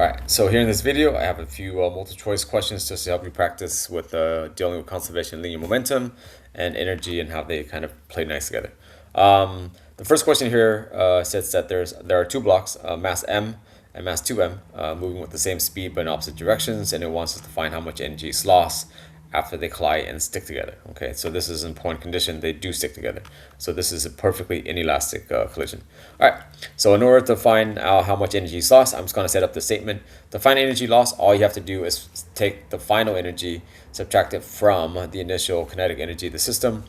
Alright, so here in this video, I have a few multiple choice questions just to help you practice with dealing with conservation, linear momentum, and energy and how they kind of play nice together. The first question here says that there are two blocks, mass m and mass 2m, moving with the same speed but in opposite directions, and it wants us to find how much energy is lost after they collide and stick together. Okay, so this is an important condition. They do stick together. So this is a perfectly inelastic collision. All right, so in order to find out how much energy is lost, I'm just going to set up the statement. To find energy loss, all you have to do is take the final energy, subtract it from the initial kinetic energy of the system.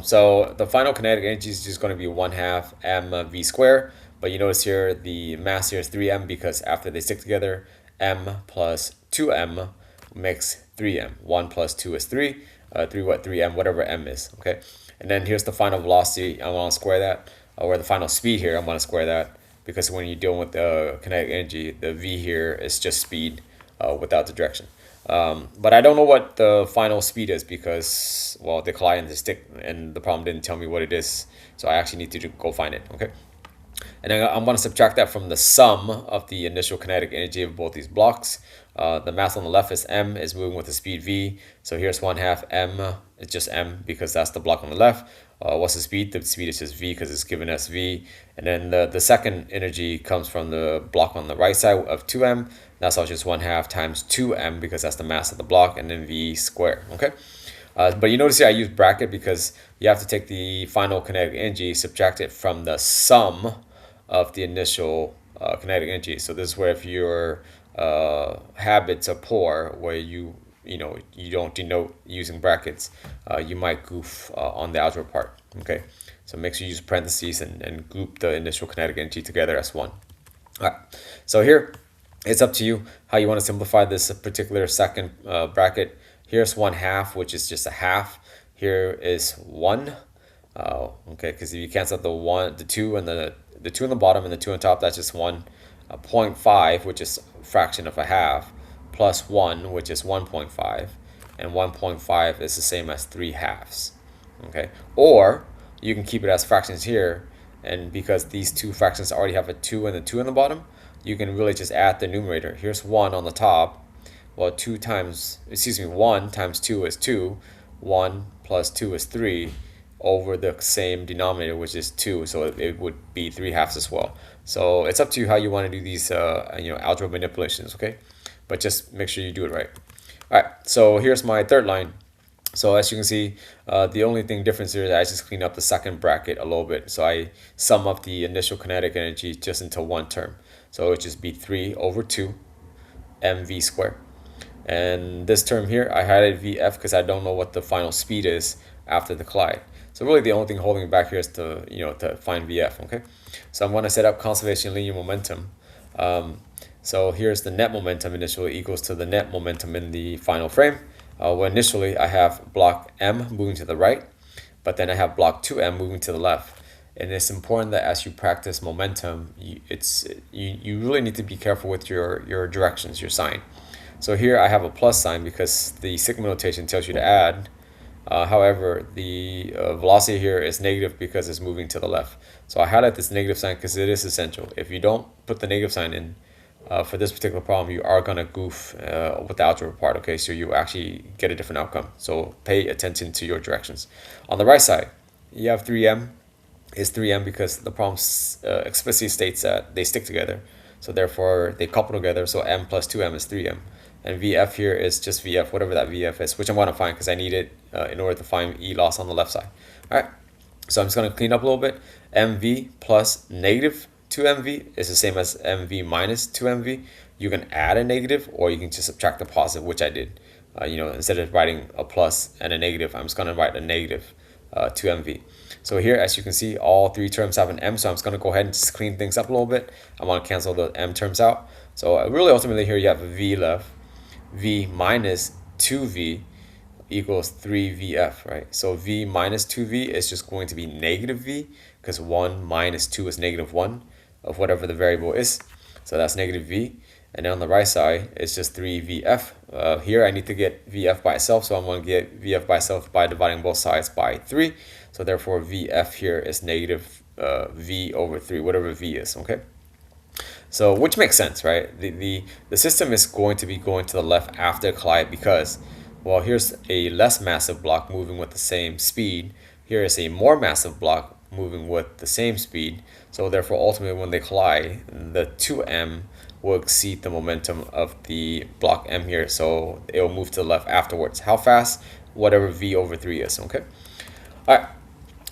So the final kinetic energy is just going to be 1/2 mv squared. But you notice here the mass here is 3m because after they stick together, m plus 2m makes 3m. 1 plus 2 is 3. 3m, whatever m is. Okay. And then here's the final velocity. I'm going to square that. Or the final speed here, I'm going to square that. Because when you're dealing with the kinetic energy, the v here is just speed without the direction. But I don't know what the final speed is because, well, they collide and they stick. And the problem didn't tell me what it is. So I actually need to go find it. Okay. And then I'm going to subtract that from the sum of the initial kinetic energy of both these blocks. The mass on the left is m, is moving with the speed v. So here's 1/2 m, it's just m because that's the block on the left. What's the speed? The speed is just v because it's given us v. And then the second energy comes from the block on the right side of 2m. That's also just 1/2 times 2m because that's the mass of the block, and then v squared. Okay. But you notice here I use bracket because you have to take the final kinetic energy, subtract it from the sum of the initial kinetic energy. So this is where if your habits are poor, where you don't denote using brackets, you might goof on the algebra part. Okay, so make sure you use parentheses and group the initial kinetic energy together as one. All right, so here it's up to you how you want to simplify this particular second bracket. Here's 1/2, which is just a half. Here is 1. Okay, because if you cancel out the 2 and the 2 on the bottom and the 2 on top, that's just 1. 0.5, which is a fraction of a half, plus 1, which is 1.5, and 1.5 is the same as 3/2. Okay, or you can keep it as fractions here, and because these two fractions already have a 2 and the 2 on the bottom, you can really just add the numerator. Here's 1 on the top. Well, 1 times 2 is 2. 1 plus 2 is 3 over the same denominator, which is 2. So it would be 3/2 as well. So it's up to you how you want to do these algebra manipulations, okay? But just make sure you do it right. All right, so here's my third line. So as you can see, the only thing difference here is I just clean up the second bracket a little bit. So I sum up the initial kinetic energy just into one term. So it would just be 3 over 2 mv squared. And this term here, I highlighted vf because I don't know what the final speed is after the collide. So really the only thing holding me back here is to find vf. Okay, so I'm going to set up conservation linear momentum. So here's the net momentum initially equals to the net momentum in the final frame. Well, initially I have block m moving to the right, but then I have block 2m moving to the left. And it's important that as you practice momentum, you really need to be careful with your directions, your sign. So here I have a plus sign because the sigma notation tells you to add. However, the velocity here is negative because it's moving to the left. So I highlight this negative sign because it is essential. If you don't put the negative sign in for this particular problem, you are going to goof with the algebra part. Okay, so you actually get a different outcome. So pay attention to your directions. On the right side, you have 3m. Is 3m because the problem explicitly states that they stick together. So therefore, they couple together. So m plus 2m is 3m. And vf here is just vf, whatever that vf is, which I'm going to find because I need it in order to find E loss on the left side. All right, so I'm just going to clean up a little bit. mv plus negative 2mv is the same as mv minus 2mv. You can add a negative or you can just subtract the positive, which I did. Instead of writing a plus and a negative, I'm just going to write a negative 2mv. So here, as you can see, all three terms have an m, so I'm just going to go ahead and just clean things up a little bit. I want to cancel the m terms out. So really, ultimately, here you have a v left. V minus 2v equals 3vf, right? So v minus 2v is just going to be negative v because 1 minus 2 is negative 1 of whatever the variable is. So that's negative v. And then on the right side, it's just 3vf. Here I need to get vf by itself, so I'm going to get vf by itself by dividing both sides by 3. So therefore, vf here is negative v over 3, whatever v is, okay? So which makes sense, right? The system is going to be going to the left after collide because, well, here's a less massive block moving with the same speed. Here is a more massive block moving with the same speed. So therefore, ultimately, when they collide, the 2m will exceed the momentum of the block m here. So it will move to the left afterwards. How fast? Whatever v over 3 is, okay? All right.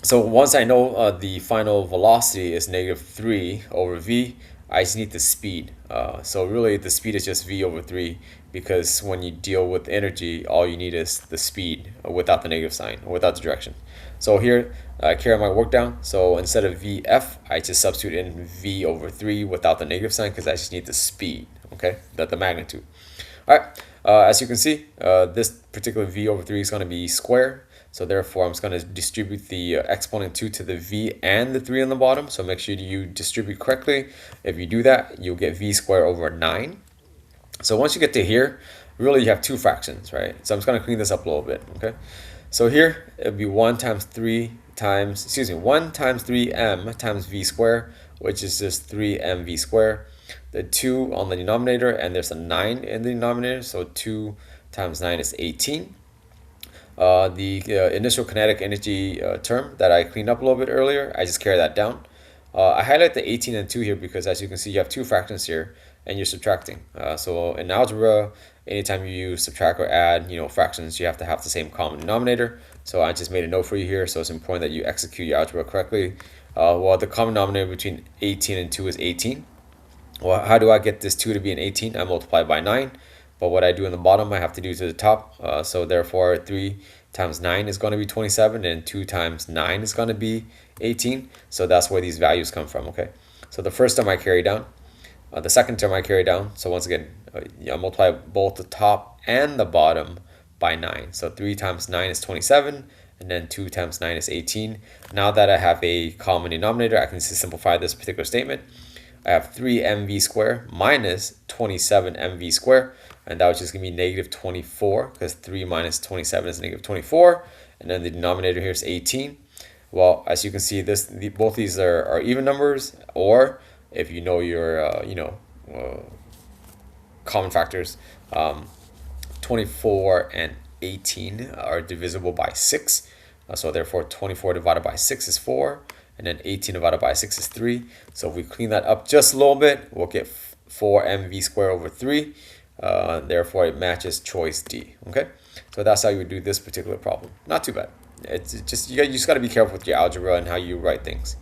So once I know the final velocity is -3 over v, I just need the speed. So really the speed is just v over 3 because when you deal with energy, all you need is the speed without the negative sign, or without the direction. So here, I carry my work down. So instead of vf, I just substitute in v over 3 without the negative sign because I just need the speed, okay, the magnitude. All right, as you can see, this particular v over 3 is going to be squared. So therefore, I'm just going to distribute the exponent 2 to the v and the 3 on the bottom. So make sure you distribute correctly. If you do that, you'll get v squared over 9. So once you get to here, really you have two fractions, right? So I'm just going to clean this up a little bit, okay? So here, it would be 1 times 3 times, 1 times 3m times v squared, which is just 3mv squared. The 2 on the denominator, and there's a 9 in the denominator, so 2 times 9 is 18. The initial kinetic energy term that I cleaned up a little bit earlier, I just carry that down. I highlight the 18 and 2 here because, as you can see, you have two fractions here and you're subtracting. So in algebra, anytime you subtract or add, fractions, you have to have the same common denominator. So I just made a note for you here. So it's important that you execute your algebra correctly. Well, the common denominator between 18 and 2 is 18. Well, how do I get this 2 to be an 18? I multiply by 9. But what I do in the bottom, I have to do to the top. So therefore, 3 times 9 is going to be 27, and 2 times 9 is going to be 18. So that's where these values come from, okay? So the first term I carry down. The second term I carry down. So once again, I multiply both the top and the bottom by 9. So 3 times 9 is 27, and then 2 times 9 is 18. Now that I have a common denominator, I can simplify this particular statement. I have 3mv squared minus 27mv squared, and that was just going to be negative 24 because 3 minus 27 is negative 24, and then the denominator here is 18. Well, as you can see, both these are even numbers, or if you know your common factors, 24 and 18 are divisible by 6. So therefore, 24 divided by 6 is 4. And then 18 divided by 6 is 3. So if we clean that up just a little bit, we'll get 4mv squared over 3. Therefore, it matches choice D. Okay, so that's how you would do this particular problem. Not too bad. It's just you just got to be careful with your algebra and how you write things.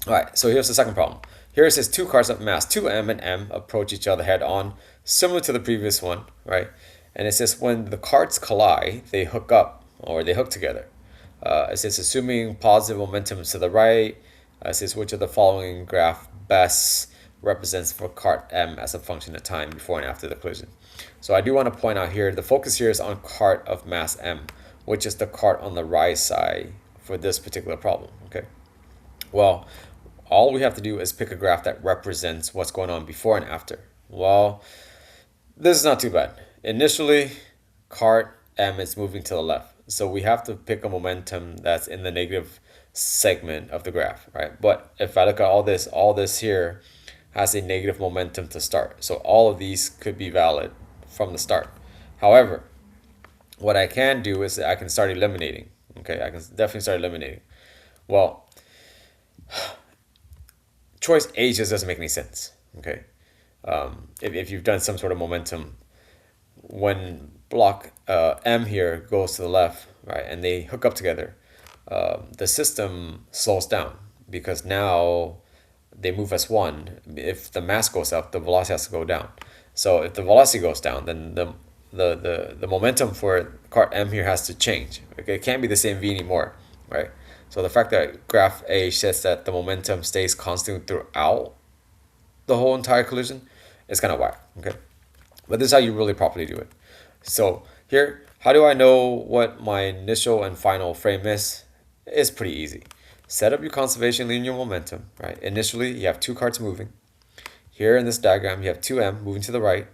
All right, so here's the second problem. Here it says two carts of mass 2m and m approach each other head on, similar to the previous one, right? And it says when the carts collide, they hook up or they hook together. It says assuming positive momentum to the right. It says which of the following graph best represents for cart M as a function of time before and after the collision. So I do want to point out here, the focus here is on cart of mass M, which is the cart on the right side for this particular problem, okay? Well, all we have to do is pick a graph that represents what's going on before and after. Well, this is not too bad. Initially, cart M is moving to the left. So we have to pick a momentum that's in the negative segment of the graph, right? But if I look at all this here has a negative momentum to start. So all of these could be valid from the start. However, what I can do is I can start eliminating. Okay, I can definitely start eliminating. Well, choice A just doesn't make any sense. Okay, if you've done some sort of momentum, when block M here goes to the left, right, and they hook up together, the system slows down because now they move as one. If the mass goes up, the velocity has to go down. So if the velocity goes down, then the momentum for cart M here has to change. Okay, it can't be the same v anymore, right? So the fact that graph A says that the momentum stays constant throughout the whole entire collision is kind of whack. Okay, but this is how you really properly do it. So here, how do I know what my initial and final frame is? It's pretty easy. Set up your conservation linear momentum, right? Initially, you have two carts moving. Here in this diagram, you have 2m moving to the right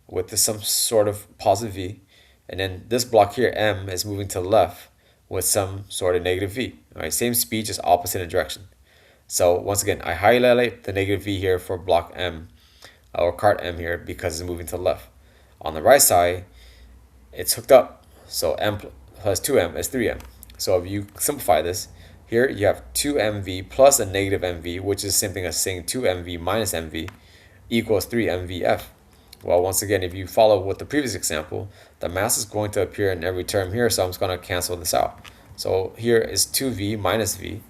with some sort of positive v. And then this block here, m, is moving to the left with some sort of negative v. All right, same speed, just opposite in direction. So once again, I highlight the negative V here for block M or cart M here because it's moving to the left. On the right side, it's hooked up. So M plus 2M is 3M. So if you simplify this, here you have 2MV plus a negative MV, which is the same thing as saying 2MV minus MV equals 3MVF. Well, once again, if you follow with the previous example, the mass is going to appear in every term here, so I'm just going to cancel this out. So here is 2V minus V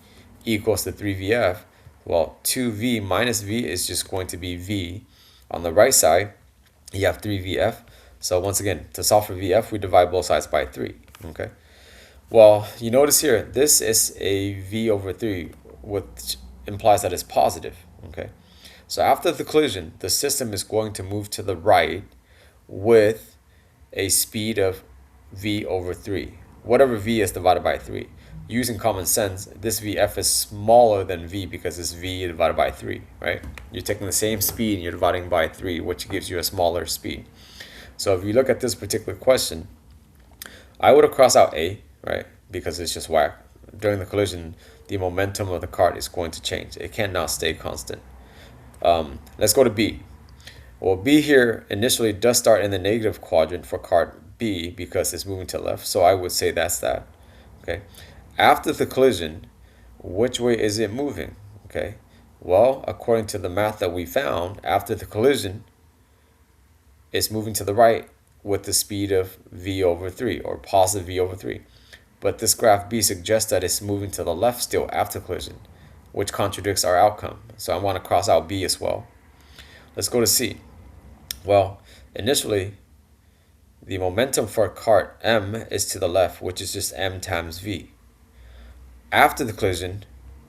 equals to 3VF. Well, 2V minus V is just going to be V. On the right side, you have 3VF. So once again, to solve for VF, we divide both sides by 3. Okay. Well, you notice here, this is a V over 3, which implies that it's positive. Okay. So after the collision, the system is going to move to the right with a speed of V over 3. Whatever V is divided by 3. Using common sense, this VF is smaller than V because it's V divided by 3, right? You're taking the same speed and you're dividing by 3, which gives you a smaller speed. So if you look at this particular question, I would have crossed out A, right? Because it's just whack. During the collision, the momentum of the cart is going to change. It cannot stay constant. Let's go to B. Well, B here initially does start in the negative quadrant for cart B because it's moving to the left. So I would say that's that. Okay. After the collision, which way is it moving? Okay. Well, according to the math that we found, after the collision, it's moving to the right with the speed of V over 3 or positive V over 3. But this graph B suggests that it's moving to the left still after collision, which contradicts our outcome. So I want to cross out B as well. Let's go to C. Well, initially, the momentum for cart M is to the left, which is just M times V. After the collision,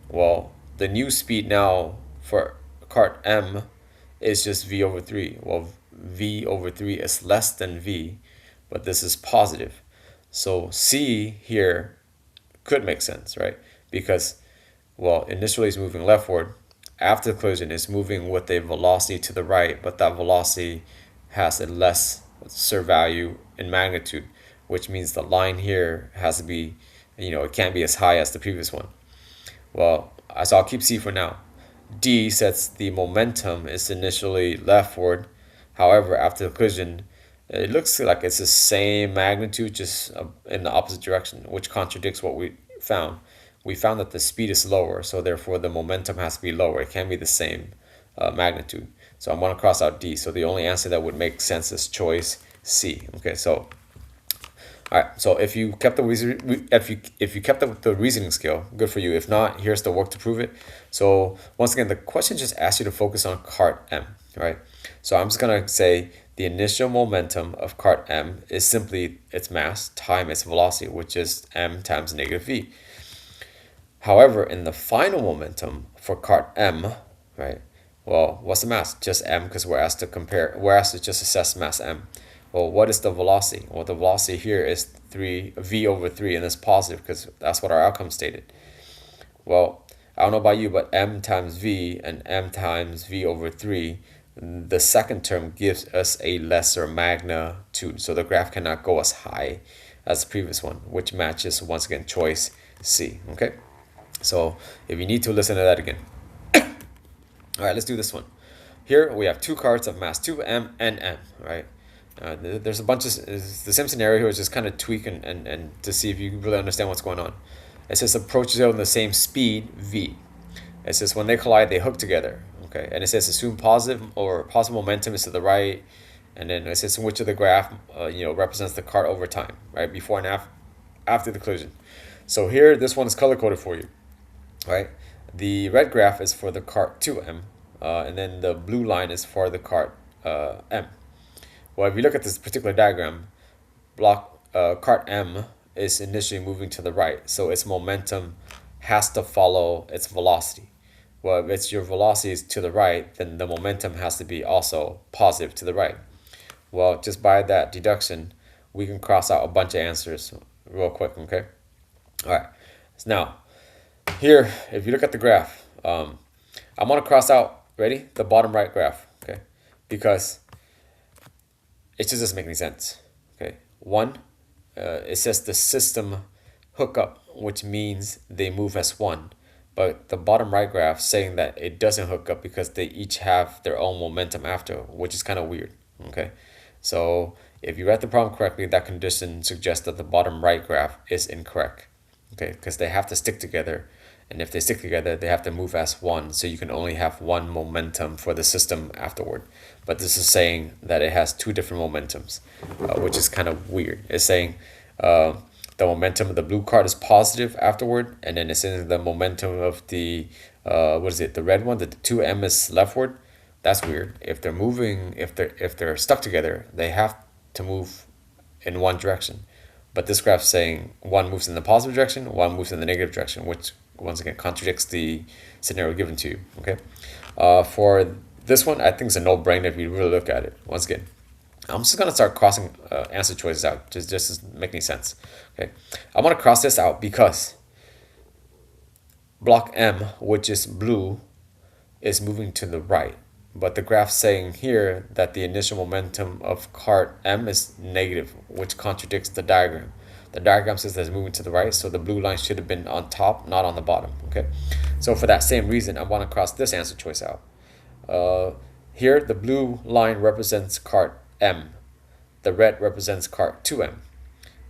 well, the new speed now for cart M is just V over 3. Well, V over 3 is less than V, but this is positive. So C here could make sense, right? Because, well, initially it's moving leftward. After the collision, it's moving with a velocity to the right, but that velocity has a lesser value in magnitude, which means the line here has to be, it can't be as high as the previous one. Well, so I'll keep C for now. D sets the momentum is initially leftward. However, after the collision, it looks like it's the same magnitude, just in the opposite direction, which contradicts what we found. We found that the speed is lower, so therefore the momentum has to be lower. It can't be the same magnitude. So I'm going to cross out D. So the only answer that would make sense is choice C. Okay, so all right. So if you kept the reasoning skill, good for you. If not, here's the work to prove it. So once again, the question just asks you to focus on cart M, right? So I'm just gonna say the initial momentum of cart M is simply its mass times its velocity, which is M times negative V. However, in the final momentum for cart M, right? Well, what's the mass? Just M, because we're asked to just assess mass M. Well, what is the velocity? Well, the velocity here is 3 V over 3, and it's positive because that's what our outcome stated. Well, I don't know about you, but M times V and M times V over 3, the second term gives us a lesser magnitude. So the graph cannot go as high as the previous one, which matches, once again, choice C. Okay? So if you need to, listen to that again. All right, let's do this one. Here we have two carts of mass 2M and M, right? There's a bunch of the same scenario here is just kind of tweak and to see if you really understand what's going on. It says approach zero in the same speed V. It says when they collide, they hook together. Okay, and it says assume positive momentum is to the right, and then it says which of the graph represents the cart over time, right, before and after the collision. So here, this one is color coded for you, right? The red graph is for the cart 2M, and then the blue line is for the cart M. Well, if you look at this particular diagram, cart M is initially moving to the right, so its momentum has to follow its velocity. Well, if it's your velocity is to the right, then the momentum has to be also positive to the right. Well, just by that deduction, we can cross out a bunch of answers real quick, okay? All right, so now, here, if you look at the graph, I'm going to cross out, ready, the bottom right graph, okay? Because it just doesn't make any sense. Okay, one, it says the system hook up, which means they move as one, but the bottom right graph saying that it doesn't hook up because they each have their own momentum after, which is kind of weird. Okay, so if you read the problem correctly, that condition suggests that the bottom right graph is incorrect. Okay, because they have to stick together, and if they stick together, they have to move as one, so you can only have one momentum for the system afterward. But this is saying that it has two different momentums, which is kind of weird. It's saying uh, the momentum of the blue card is positive afterward, and then it's saying the momentum of the what is it, the red one, the 2m is leftward. That's weird. If they're moving, if they're stuck together, they have to move in one direction. But this graph saying one moves in the positive direction, one moves in the negative direction, which once again contradicts the scenario given to you. Okay, for this one, I think it's a no-brainer if you really look at it. Once again, I'm just gonna start crossing answer choices out, just to make any sense. Okay, I want to cross this out because block M, which is blue, is moving to the right. But the graph saying here that the initial momentum of cart M is negative, which contradicts the diagram. The diagram says that it's moving to the right, so the blue line should have been on top, not on the bottom. Okay, so for that same reason, I want to cross this answer choice out. Here, the blue line represents cart M. The red represents cart 2M.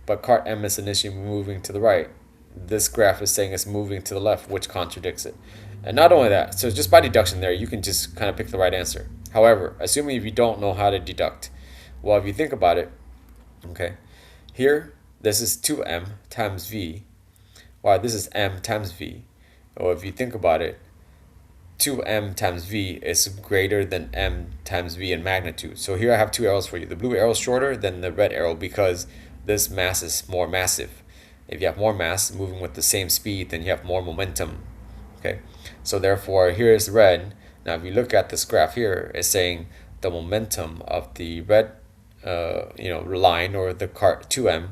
But cart M is initially moving to the right. This graph is saying it's moving to the left, which contradicts it. And not only that, so just by deduction there, you can just kind of pick the right answer. However, assuming if you don't know how to deduct, well, if you think about it, okay, here, this is 2m times v, while this is m times v. Or if you think about it, 2m times v is greater than m times v in magnitude. So here I have two arrows for you. The blue arrow is shorter than the red arrow because this mass is more massive. If you have more mass moving with the same speed, then you have more momentum. Okay, so therefore here is red. Now if you look at this graph here, it's saying the momentum of the red line, or the cart 2m,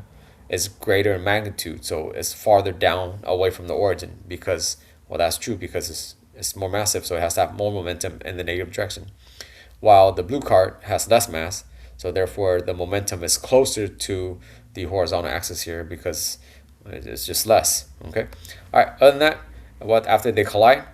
is greater in magnitude, so it's farther down away from the origin, because, well, that's true because it's more massive, so it has to have more momentum in the negative direction, while the blue cart has less mass, so therefore the momentum is closer to the horizontal axis here because it's just less. Okay, all right, other than that, after they collide,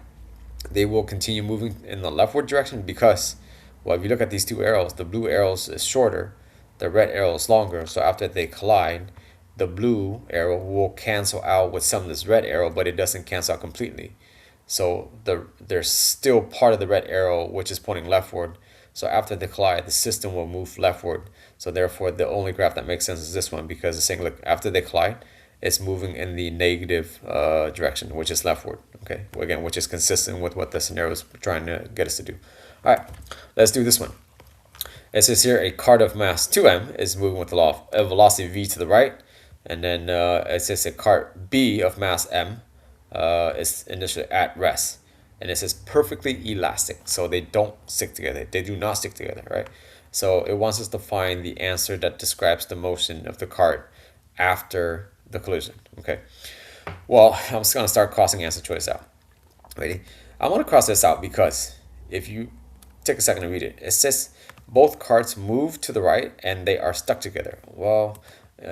they will continue moving in the leftward direction because, well, if you look at these two arrows, the blue arrow is shorter, the red arrow is longer, so after they collide, the blue arrow will cancel out with some of this red arrow, but it doesn't cancel out completely. So there's still part of the red arrow which is pointing leftward. So after they collide, the system will move leftward. So therefore, the only graph that makes sense is this one, because it's saying, look, after they collide, it's moving in the negative direction, which is leftward. Okay, again, which is consistent with what the scenario is trying to get us to do. All right, let's do this one. It says here a cart of mass 2m is moving with a velocity v to the right, and then it says a cart b of mass m is initially at rest, and it says perfectly elastic, so they don't stick together. They do not stick together, right? So it wants us to find the answer that describes the motion of the cart after the collision. Okay, well, I'm just gonna start crossing answer choice out. Ready? I want to cross this out because if you take a second to read it, it says both carts move to the right and they are stuck together. Well,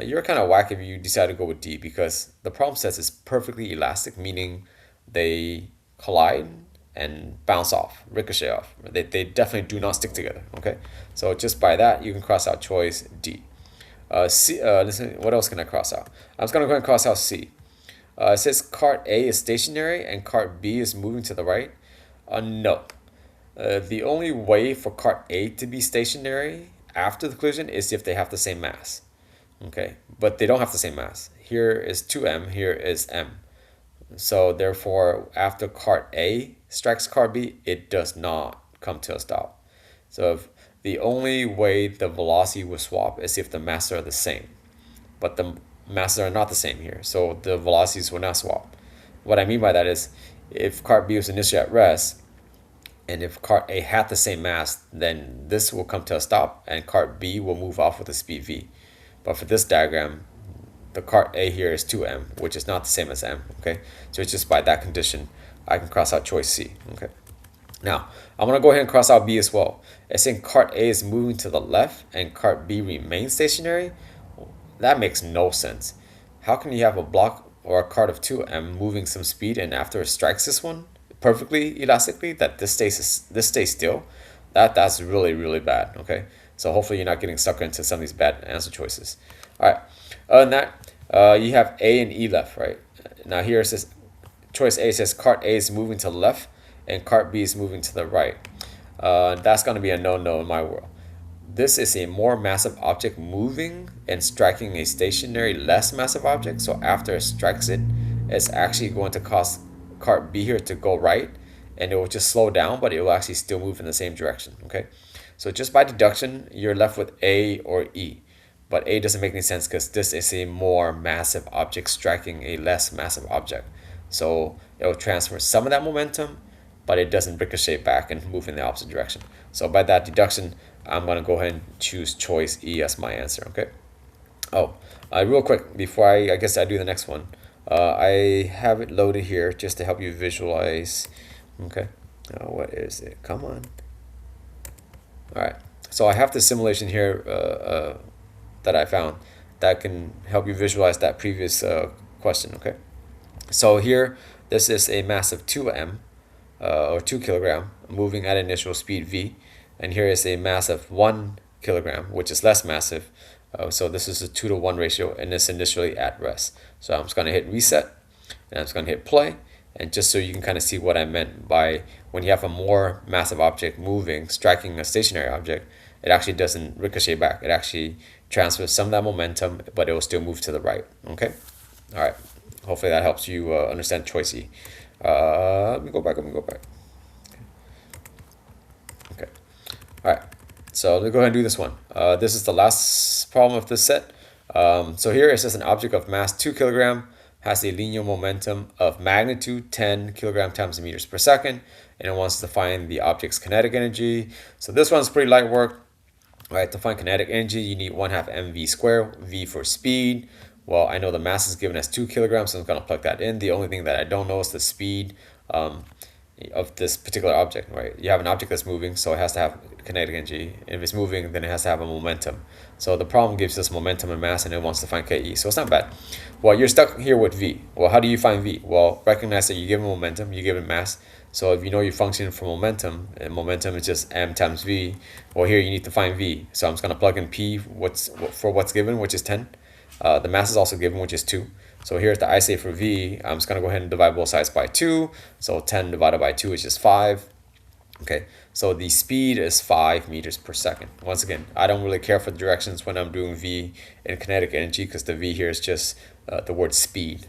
you're kind of whack if you decide to go with D, because the problem says it's perfectly elastic, meaning they collide and bounce off, ricochet off. They definitely do not stick together. Okay, so just by that, you can cross out choice D. C. Listen, what else can I cross out? I'm just gonna go ahead and cross out C. It says cart A is stationary and cart B is moving to the right. No. The only way for cart A to be stationary after the collision is if they have the same mass. Okay, but they don't have the same mass. Here is 2m, here is m. So therefore, after cart A strikes cart B, it does not come to a stop. So if the only way the velocity will swap is if the masses are the same. But the masses are not the same here, so the velocities will not swap. What I mean by that is, if cart B was initially at rest, and if cart A had the same mass, then this will come to a stop, and cart B will move off with a speed v. But for this diagram, the cart A here is 2m, which is not the same as m. Okay, so it's just by that condition, I can cross out choice C. Okay. Now, I'm going to go ahead and cross out B as well. It's saying cart A is moving to the left and cart B remains stationary. That makes no sense. How can you have a block or a cart of 2m moving some speed, and after it strikes this one perfectly elastically, that this stays still, that's really, really bad. Okay, so hopefully you're not getting stuck into some of these bad answer choices. All right, other than that, you have A and E left, right? Now here it says choice A says cart A is moving to the left and cart B is moving to the right. That's going to be a no-no in my world. This is a more massive object moving and striking a stationary less massive object. So after it strikes it, it's actually going to cause cart B here to go right, and it will just slow down, but it will actually still move in the same direction. Okay, so just by deduction, you're left with A or E. But A doesn't make any sense because this is a more massive object striking a less massive object. So it will transfer some of that momentum, but it doesn't ricochet back and move in the opposite direction. So by that deduction, I'm going to go ahead and choose choice E as my answer. Okay. Oh, real quick before I guess I do the next one, I have it loaded here just to help you visualize. Okay. What is it? Come on. All right. So I have the simulation here that I found that can help you visualize that previous question. Okay. So here, this is a mass of 2m or 2 kilogram moving at initial speed v, and here is a mass of 1 kilogram, which is less massive. So this is a 2-to-1 ratio, and it's initially at rest. So I'm just going to hit reset, and I'm just going to hit play, and just so you can kind of see what I meant by when you have a more massive object moving, striking a stationary object, it actually doesn't ricochet back. It actually transfers some of that momentum, but it will still move to the right. Okay? All right. Hopefully that helps you understand choice E. Let me go back. Okay. All right. So let me go ahead and do this one. This is the last problem of this set. So here it says an object of mass 2 kilogram has a linear momentum of magnitude 10 kilogram times meters per second, and it wants to find the object's kinetic energy. So this one's pretty light work. Right, to find kinetic energy, you need 1/2 mv squared, v for speed. Well, I know the mass is given as 2 kilograms, so I'm going to plug that in. The only thing that I don't know is the speed of this particular object, right? You have an object that's moving, so it has to have kinetic energy. If it's moving, then it has to have a momentum. So the problem gives us momentum and mass, and it wants to find Ke. So it's not bad. Well, you're stuck here with V. Well, how do you find V? Well, recognize that you give it momentum, you give it mass. So if you know you're functioning for momentum, and momentum is just m times V, well, here you need to find V. So I'm just going to plug in P for what's given, which is 10. The mass is also given, which is 2. So here's the I say for V. I'm just going to go ahead and divide both sides by 2. So 10 divided by 2 is just 5. Okay, so the speed is 5 meters per second. Once again, I don't really care for the directions when I'm doing V in kinetic energy because the V here is just the word speed.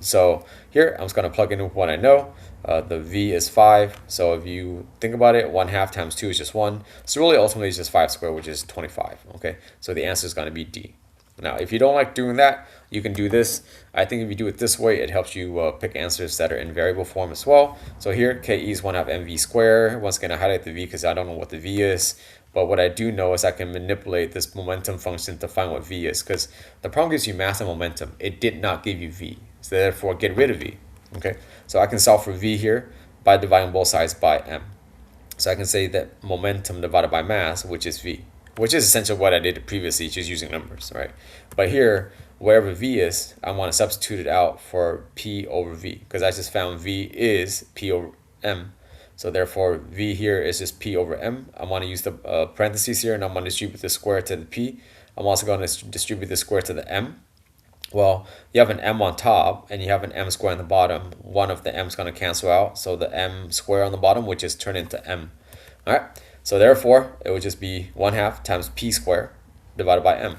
So here, I'm just going to plug in what I know. The V is 5. So if you think about it, 1/2 times 2 is just 1. So really, ultimately, it's just 5 squared, which is 25. Okay, so the answer is going to be D. Now, if you don't like doing that, you can do this. I think if you do it this way, it helps you pick answers that are in variable form as well. So here, Ke is 1/2 mv squared. Once again, I highlight the V because I don't know what the V is. But what I do know is I can manipulate this momentum function to find what V is, because the problem gives you mass and momentum. It did not give you V. So therefore, get rid of V. Okay, so I can solve for V here by dividing both sides by m. So I can say that momentum divided by mass, which is V, which is essentially what I did previously, just using numbers, right? But here, wherever V is, I want to substitute it out for P over V, because I just found V is P over M. So therefore, V here is just P over M. I want to use the parentheses here, and I'm going to distribute the square to the P. I'm also going to distribute the square to the M. Well, you have an M on top, and you have an M square on the bottom. One of the M's going to cancel out, so the M square on the bottom would just turn into M. All right. So therefore, it would just be 1/2 times P squared divided by M.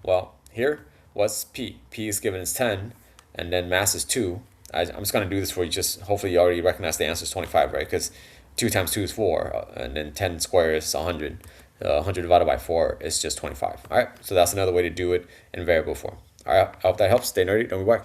Well, here, what's P? P is given as 10, and then mass is 2. I'm just going to do this for you. Just hopefully you already recognize the answer is 25, right? Because 2 times 2 is 4, and then 10 squared is 100. 100 divided by 4 is just 25. All right, so that's another way to do it in variable form. All right, I hope that helps. Stay nerdy. Don't be whack.